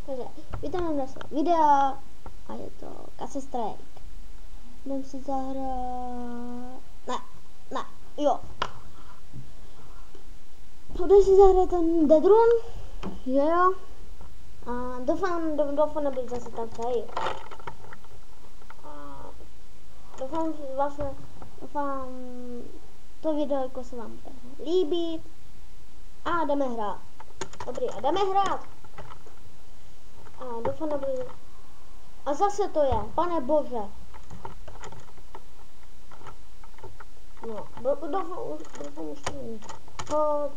Takže vítáme na videa a je to Castle Strike. Jdem si zahrát... Ne, jo. Půjde si zahrát ten Dead Run, jo. A doufám nebude zase tak fail. A doufám to video jako se vám líbí. A jdeme hrát. Dobrý, a jdeme hrát. A doufám nebude... A zase to je, pane bože. No, doufám už to není. Hop.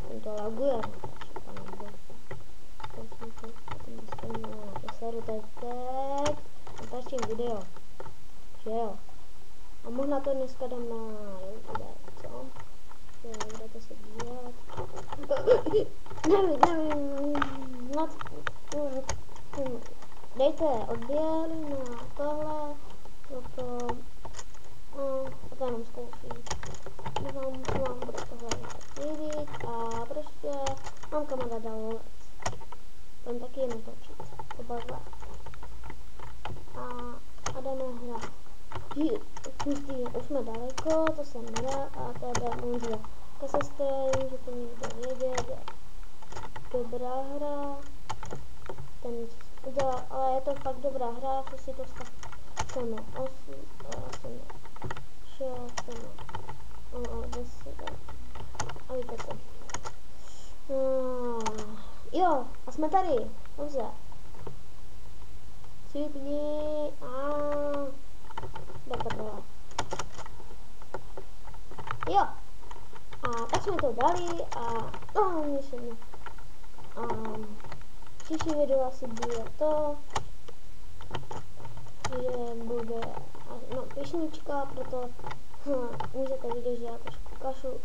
Ten to laguje. Pane bože. To seru teď. Natáčím video. Že jo. A možná to dneska dám na YouTube, co? Jo, budete se dívat. Nevím. Dejte odběr na tohle, toto, a to jenom zkouším. Vám tohle líbit a prostě mám kamaráda lovec. Ten taky natočit, oba dva. A jdeme hrát. Už jsme daleko, to jsem nedá a teda může Castle Strike, že to někdo vědět. Dobrá hra. Ale je to fakt dobrá hra, co si to chceme 8, chceme 6, chceme 10 a víte co. Jo, a jsme tady, dobře. Cipni do prdele. Jo, a tak jsme to dali a příští video asi bude to, že bude píšnička, proto můžete vidět, že já trošku kašlu.